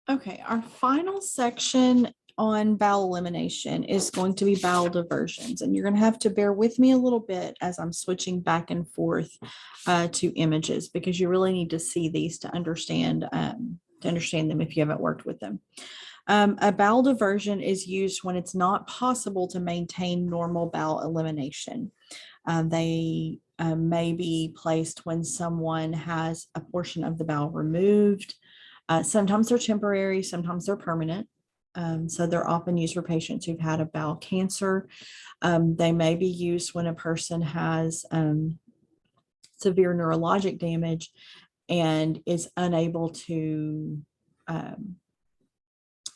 Okay, our final section on bowel elimination is going to be bowel diversions, and you're going to have to bear with me a little bit as I'm switching back and forth to images, because you really need to see these to understand them if you haven't worked with them. A bowel diversion is used when it's not possible to maintain normal bowel elimination. They may be placed when someone has a portion of the bowel removed. Sometimes they're temporary, sometimes they're permanent. So they're often used for patients who've had a bowel cancer. They may be used when a person has severe neurologic damage and is unable to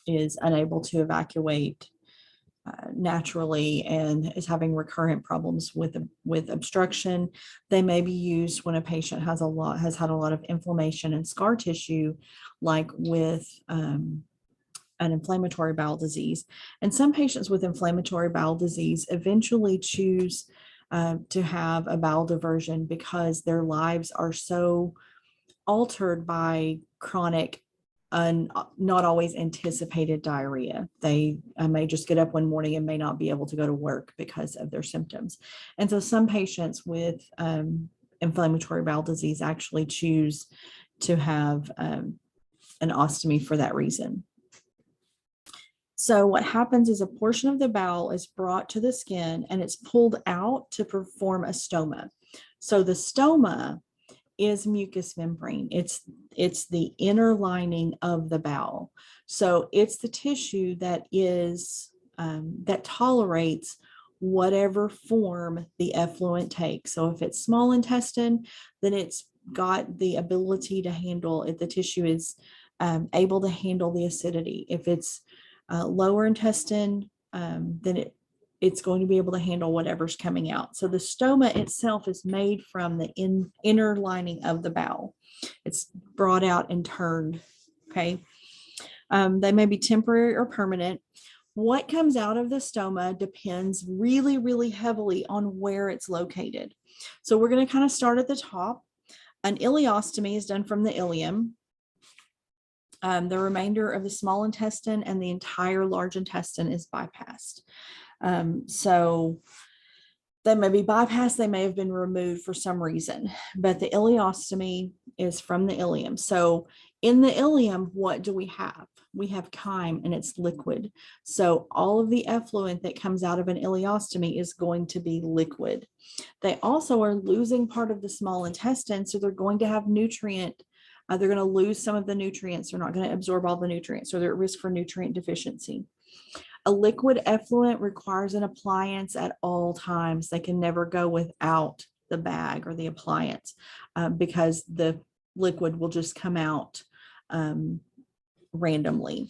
evacuate naturally and is having recurrent problems with obstruction. They may be used when a patient has had a lot of inflammation and scar tissue, like with an inflammatory bowel disease. And some patients with inflammatory bowel disease eventually choose to have a bowel diversion because their lives are so altered by chronic not always anticipated diarrhea. They may just get up one morning and may not be able to go to work because of their symptoms. And so some patients with inflammatory bowel disease actually choose to have an ostomy for that reason. So what happens is a portion of the bowel is brought to the skin and it's pulled out to perform a stoma. So the stoma is mucous membrane. It's the inner lining of the bowel. So it's the tissue that is that tolerates whatever form the effluent takes. So if it's small intestine, then it's got the ability to handle it. The tissue is able to handle the acidity. If it's lower intestine, then it's going to be able to handle whatever's coming out. So the stoma itself is made from the inner lining of the bowel. It's brought out and turned, okay? They may be temporary or permanent. What comes out of the stoma depends really, really heavily on where it's located. So we're going to kind of start at the top. An ileostomy is done from the ileum. The remainder of the small intestine and the entire large intestine is bypassed. So they may be bypassed, they may have been removed for some reason, but the ileostomy is from the ileum. So in the ileum, what do we have? We have chyme and it's liquid. So all of the effluent that comes out of an ileostomy is going to be liquid. They also are losing part of the small intestine, so they're going to have they're going to lose some of the nutrients. They're not going to absorb all the nutrients, so they're at risk for nutrient deficiency. A liquid effluent requires an appliance at all times. They can never go without the bag or the appliance because the liquid will just come out randomly.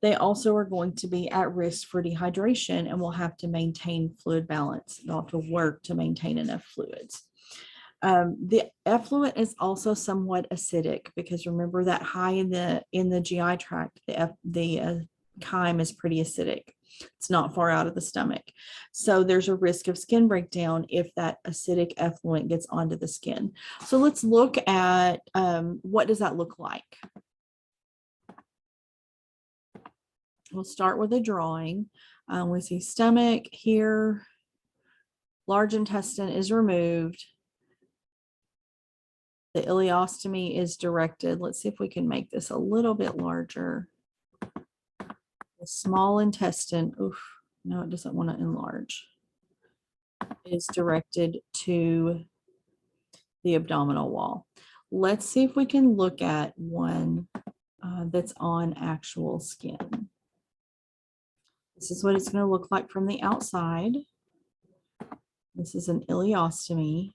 They also are going to be at risk for dehydration and will have to maintain fluid balance. They'll have to work to maintain enough fluids. The effluent is also somewhat acidic because remember that high in the GI tract, the chyme is pretty acidic. It's not far out of the stomach. So there's a risk of skin breakdown if that acidic effluent gets onto the skin. So let's look at what does that look like? We'll start with a drawing. We see stomach here. Large intestine is removed. The ileostomy is directed. Let's see if we can make this a little bit larger. The small intestine, no, it doesn't want to enlarge, is directed to the abdominal wall. Let's see if we can look at one that's on actual skin. This is what it's going to look like from the outside. This is an ileostomy.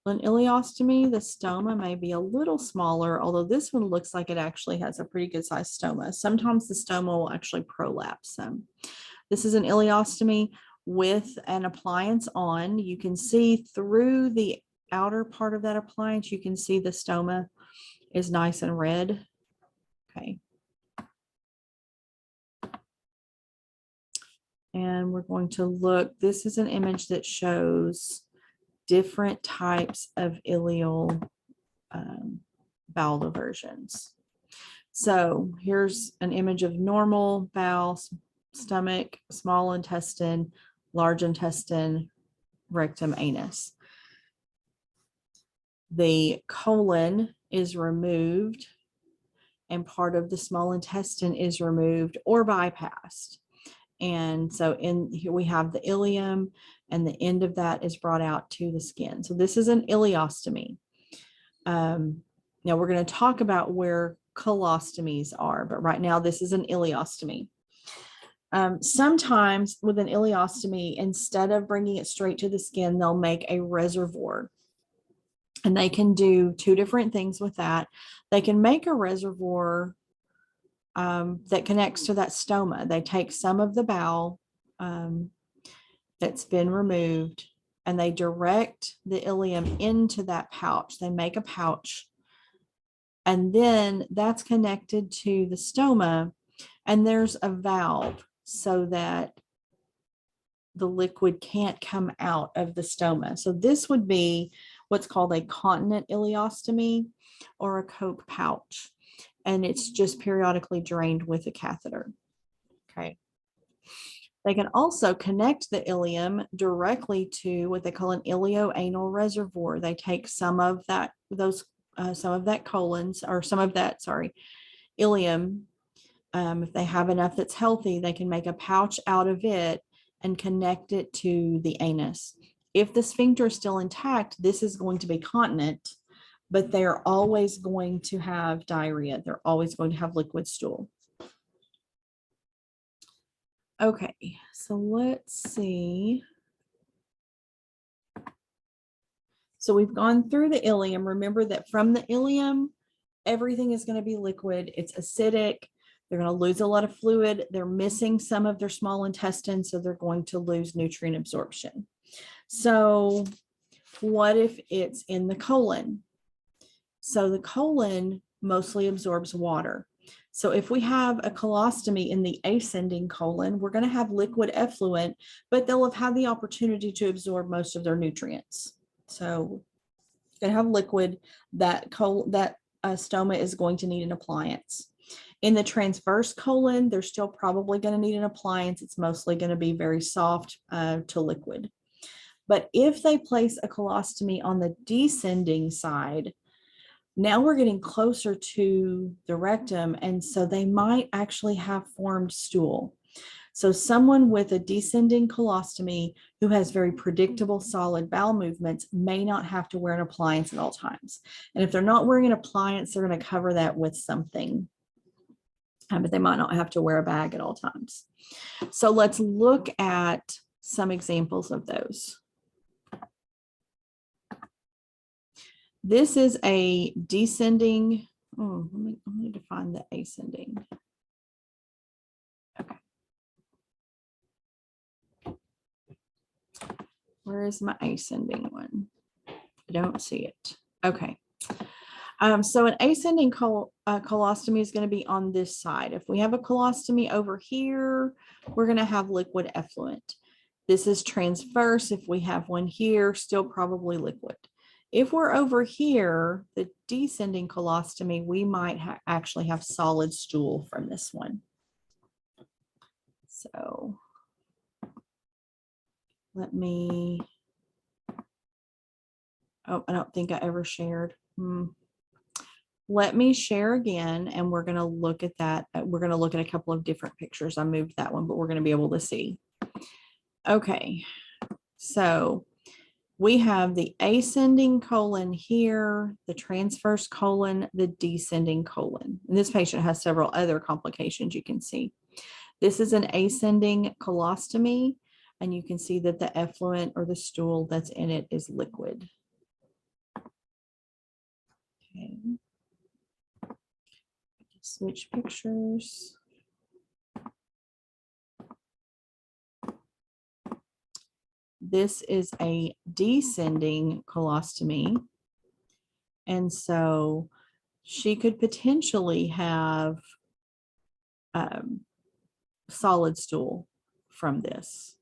An ileostomy, the stoma may be a little smaller, although this one looks like it actually has a pretty good sized stoma. Sometimes the stoma will actually prolapse some. This is an ileostomy with an appliance on. You can see through the outer part of that appliance, you can see the stoma is nice and red. Okay. And we're going to look, this is an image that shows different types of ileal bowel diversions. So here's an image of normal bowel, stomach, small intestine, large intestine, rectum, anus. The colon is removed and part of the small intestine is removed or bypassed. And so in here we have the ileum, and the end of that is brought out to the skin. So this is an ileostomy. Now we're going to talk about where colostomies are, but right now this is an ileostomy. Sometimes with an ileostomy, instead of bringing it straight to the skin, they'll make a reservoir. And they can do two different things with that. They can make a reservoir that connects to that stoma. They take some of the bowel that's been removed and they direct the ileum into that pouch. They make a pouch, and then that's connected to the stoma, and there's a valve so that the liquid can't come out of the stoma. So this would be what's called a continent ileostomy or a Coke pouch, and it's just periodically drained with a catheter. Okay. They can also connect the ileum directly to what they call an ilioanal reservoir. They take some of that, some of that ileum. If they have enough that's healthy, they can make a pouch out of it and connect it to the anus. If the sphincter is still intact, this is going to be continent, but they're always going to have diarrhea. They're always going to have liquid stool. Okay, so let's see. So we've gone through the ileum. Remember that from the ileum, everything is going to be liquid. It's acidic. They're going to lose a lot of fluid. They're missing some of their small intestine, so they're going to lose nutrient absorption. So what if it's in the colon? So the colon mostly absorbs water. So if we have a colostomy in the ascending colon, we're going to have liquid effluent, but they'll have had the opportunity to absorb most of their nutrients. So going to have liquid. That stoma is going to need an appliance. In the transverse colon, they're still probably going to need an appliance. It's mostly going to be very soft to liquid. But if they place a colostomy on the descending side, now we're getting closer to the rectum, and so they might actually have formed stool. So someone with a descending colostomy who has very predictable solid bowel movements may not have to wear an appliance at all times. And if they're not wearing an appliance, they're going to cover that with something. But they might not have to wear a bag at all times. So let's look at some examples of those. This is a descending, let me define the ascending. Okay. Where is my ascending one? I don't see it. Okay. So an ascending colostomy is going to be on this side. If we have a colostomy over here, we're going to have liquid effluent. This is transverse. If we have one here, still probably liquid. If we're over here, the descending colostomy, we might actually have solid stool from this one. So let me, I don't think I ever shared. Let me share again, and we're going to look at that. We're going to look at a couple of different pictures. I moved that one, but we're going to be able to see. Okay, so we have the ascending colon here, the transverse colon, the descending colon. And this patient has several other complications you can see. This is an ascending colostomy, and you can see that the effluent or the stool that's in it is liquid. Okay. Switch pictures. This is a descending colostomy. And so she could potentially have solid stool from this.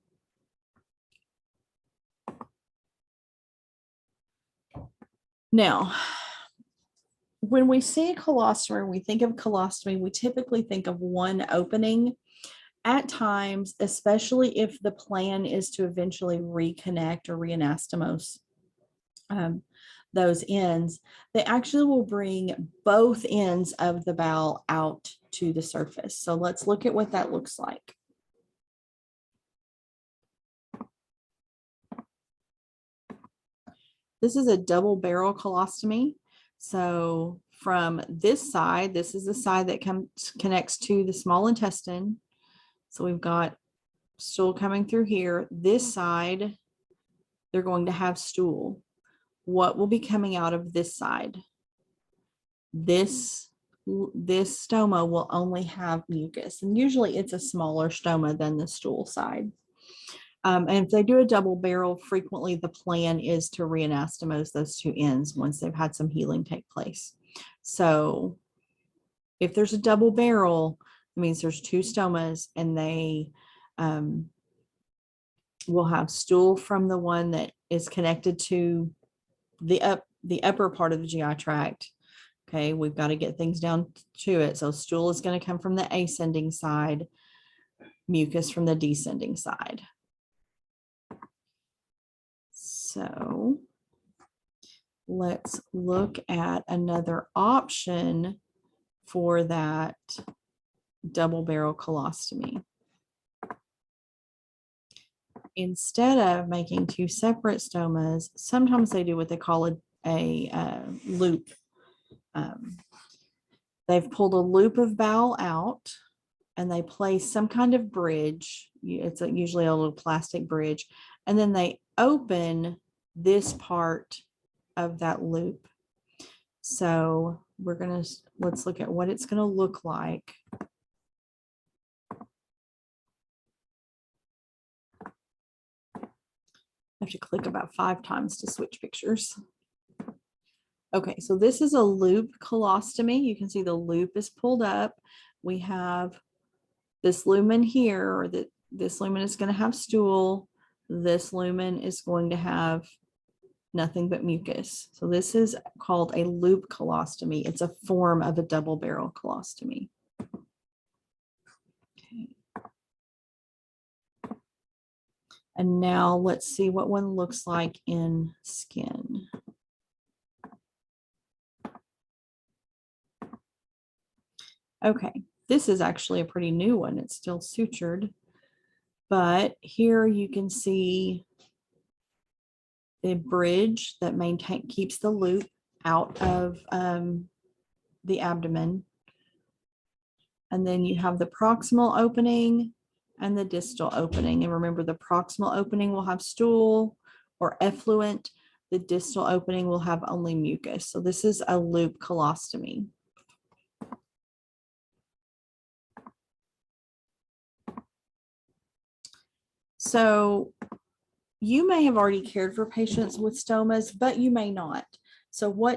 Now, when we see a colostomy, we think of colostomy, we typically think of one opening. At times, especially if the plan is to eventually reconnect or reanastomose those ends, they actually will bring both ends of the bowel out to the surface. So let's look at what that looks like. This is a double barrel colostomy. So from this side, this is the side that connects to the small intestine. So we've got stool coming through here. This side, they're going to have stool. What will be coming out of this side? This stoma will only have mucus, and usually it's a smaller stoma than the stool side. And if they do a double barrel, frequently the plan is to reanastomose those two ends once they've had some healing take place. So if there's a double barrel, it means there's two stomas, and they will have stool from the one that is connected to the upper part of the GI tract. Okay, we've got to get things down to it. So stool is going to come from the ascending side, mucus from the descending side. So let's look at another option for that double barrel colostomy. Instead of making two separate stomas, sometimes they do what they call a loop. They've pulled a loop of bowel out, and they place some kind of bridge. It's usually a little plastic bridge, and then they open this part of that loop. So let's look at what it's going to look like. I have to click about 5 times to switch pictures. Okay, so this is a loop colostomy. You can see the loop is pulled up. We have this lumen here, or this lumen is going to have stool. This lumen is going to have nothing but mucus. So this is called a loop colostomy. It's a form of a double barrel colostomy. Okay. And now let's see what one looks like in skin. Okay, this is actually a pretty new one. It's still sutured, but here you can see the bridge that keeps the loop out of the abdomen. And then you have the proximal opening and the distal opening. And remember, the proximal opening will have stool or effluent. The distal opening will have only mucus. So this is a loop colostomy. So you may have already cared for patients with stomas, but you may not. So how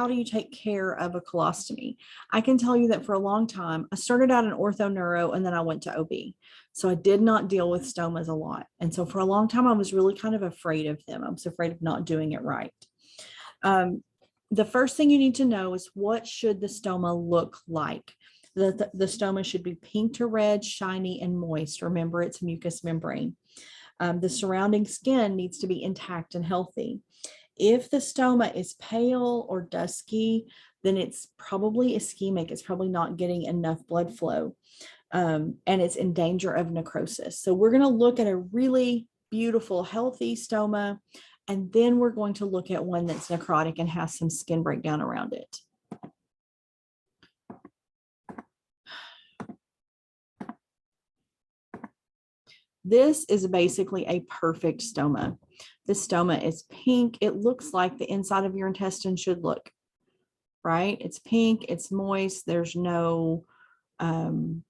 do you take care of a colostomy? I can tell you that for a long time, I started out in ortho neuro and then I went to OB. So I did not deal with stomas a lot. And so for a long time, I was really kind of afraid of them. I was afraid of not doing it right. The first thing you need to know is, what should the stoma look like? The stoma should be pink to red, shiny, and moist. Remember, it's mucous membrane. The surrounding skin needs to be intact and healthy. If the stoma is pale or dusky, then it's probably ischemic. It's probably not getting enough blood flow, and it's in danger of necrosis. So we're going to look at a really beautiful, healthy stoma, and then we're going to look at one that's necrotic and has some skin breakdown around it. This is basically a perfect stoma. The stoma is pink. It looks like the inside of your intestine should look, right? It's pink, it's moist. There's no, it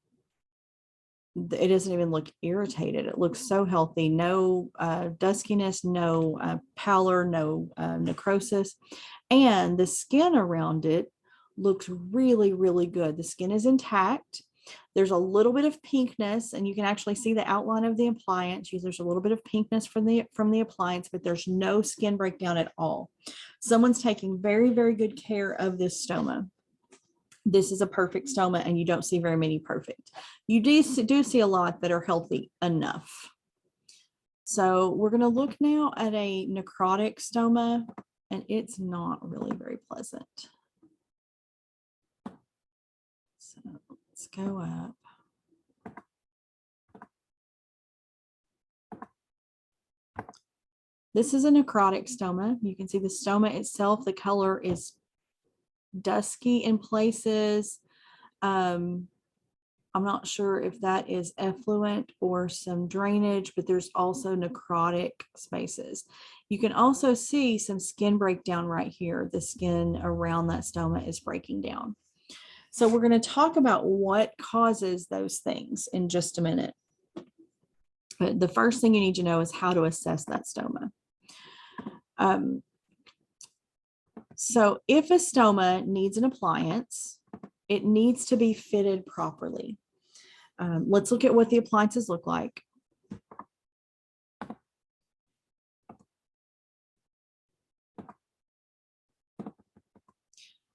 doesn't even look irritated. It looks so healthy. No duskiness, no pallor, no necrosis. And the skin around it looks really, really good. The skin is intact. There's a little bit of pinkness, and you can actually see the outline of the appliance. There's a little bit of pinkness from the appliance, but there's no skin breakdown at all. Someone's taking very, very good care of this stoma. This is a perfect stoma, and you don't see very many perfect. You do see a lot that are healthy enough. So we're going to look now at a necrotic stoma, and it's not really very pleasant. So let's go up. This is a necrotic stoma. You can see the stoma itself, the color is dusky in places. I'm not sure if that is effluent or some drainage, but there's also necrotic spaces. You can also see some skin breakdown right here. The skin around that stoma is breaking down. So we're going to talk about what causes those things in just a minute. But the first thing you need to know is how to assess that stoma. So if a stoma needs an appliance, it needs to be fitted properly. Let's look at what the appliances look like.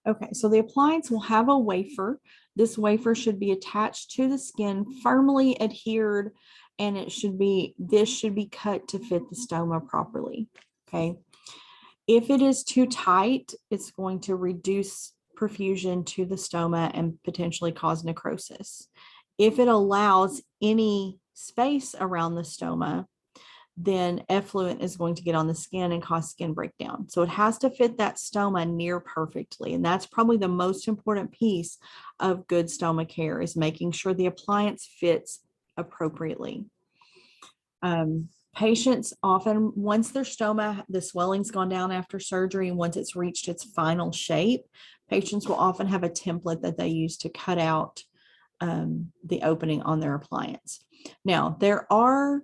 Okay, so the appliance will have a wafer. This wafer should be attached to the skin, firmly adhered, and this should be cut to fit the stoma properly. Okay. If it is too tight, it's going to reduce perfusion to the stoma and potentially cause necrosis. If it allows any space around the stoma, then effluent is going to get on the skin and cause skin breakdown. So it has to fit that stoma near perfectly. And that's probably the most important piece of good stoma care, is making sure the appliance fits appropriately. Patients often, once their stoma, the swelling's gone down after surgery, and once it's reached its final shape, patients will often have a template that they use to cut out the opening on their appliance. Now, there are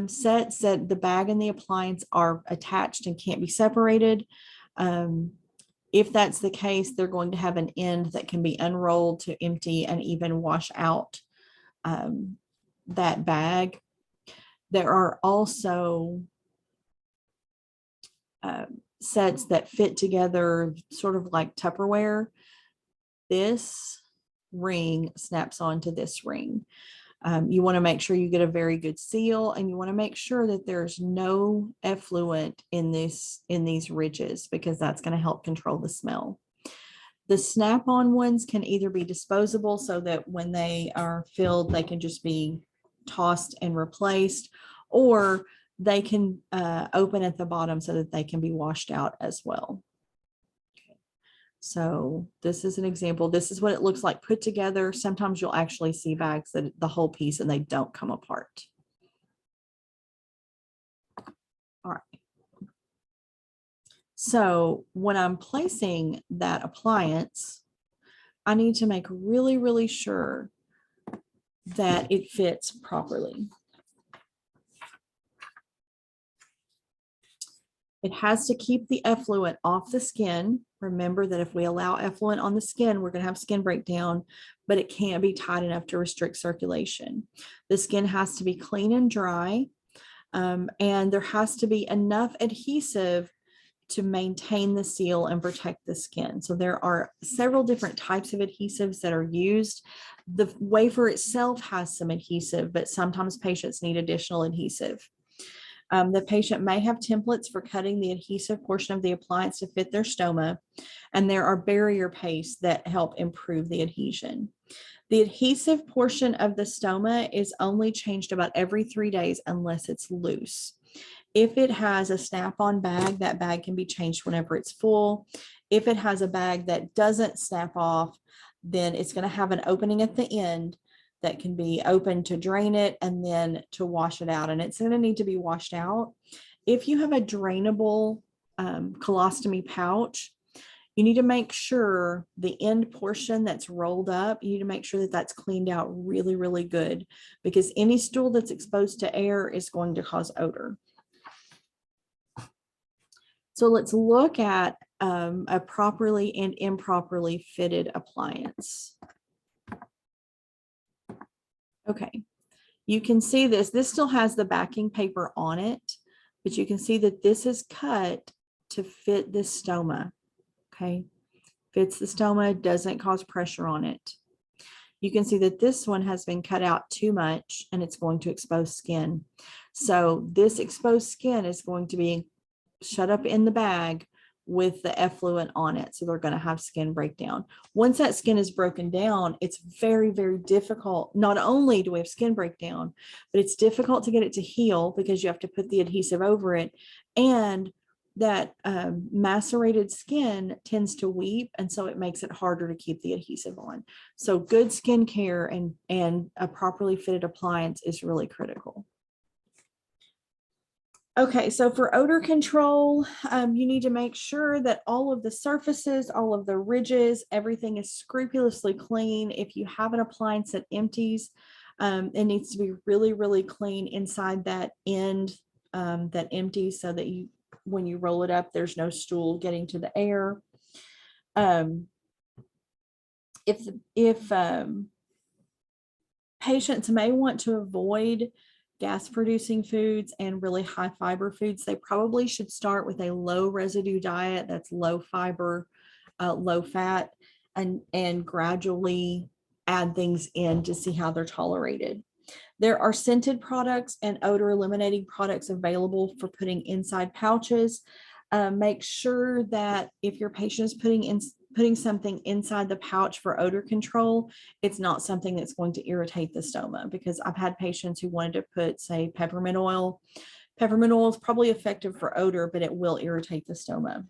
sets that the bag and the appliance are attached and can't be separated. If that's the case, they're going to have an end that can be unrolled to empty and even wash out that bag. There are also sets that fit together sort of like Tupperware. This ring snaps onto this ring. You want to make sure you get a very good seal, and you want to make sure that there's no effluent in these ridges, because that's going to help control the smell. The snap-on ones can either be disposable, so that when they are filled, they can just be tossed and replaced, or they can open at the bottom so that they can be washed out as well. So this is an example. This is what it looks like put together. Sometimes you'll actually see bags that the whole piece and they don't come apart. All right. So when I'm placing that appliance, I need to make really, really sure that it fits properly. It has to keep the effluent off the skin. Remember that if we allow effluent on the skin, we're going to have skin breakdown, but it can't be tight enough to restrict circulation. The skin has to be clean and dry, and there has to be enough adhesive to maintain the seal and protect the skin. So there are several different types of adhesives that are used. The wafer itself has some adhesive, but sometimes patients need additional adhesive. The patient may have templates for cutting the adhesive portion of the appliance to fit their stoma, and there are barrier pastes that help improve the adhesion. The adhesive portion of the stoma is only changed about every 3 days unless it's loose. If it has a snap-on bag, that bag can be changed whenever it's full. If it has a bag that doesn't snap off, then it's going to have an opening at the end that can be open to drain it and then to wash it out. And it's going to need to be washed out. If you have a drainable colostomy pouch, you need to make sure the end portion that's rolled up, you need to make sure that that's cleaned out really, really good, because any stool that's exposed to air is going to cause odor. So let's look at a properly and improperly fitted appliance. Okay, you can see this. This still has the backing paper on it, but you can see that this is cut to fit this stoma. Okay, fits the stoma, doesn't cause pressure on it. You can see that this one has been cut out too much and it's going to expose skin. So this exposed skin is going to be shut up in the bag with the effluent on it. So they're going to have skin breakdown. Once that skin is broken down, it's very, very difficult. Not only do we have skin breakdown, but it's difficult to get it to heal because you have to put the adhesive over it. And that macerated skin tends to weep, and so it makes it harder to keep the adhesive on. So good skin care and a properly fitted appliance is really critical. Okay, so for odor control, you need to make sure that all of the surfaces, all of the ridges, everything is scrupulously clean. If you have an appliance that empties, it needs to be really, really clean inside that end that empties, so that you, when you roll it up, there's no stool getting to the air. If patients may want to avoid gas producing foods and really high fiber foods, they probably should start with a low residue diet that's low fiber, low fat, and gradually add things in to see how they're tolerated. There are scented products and odor eliminating products available for putting inside pouches. Make sure that if your patient is putting something inside the pouch for odor control, it's not something that's going to irritate the stoma, because I've had patients who wanted to put, say, peppermint oil. Peppermint oil is probably effective for odor, but it will irritate the stoma.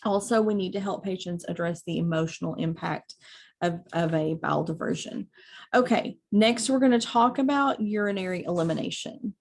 Also, we need to help patients address the emotional impact of a bowel diversion. Okay, next we're going to talk about urinary elimination.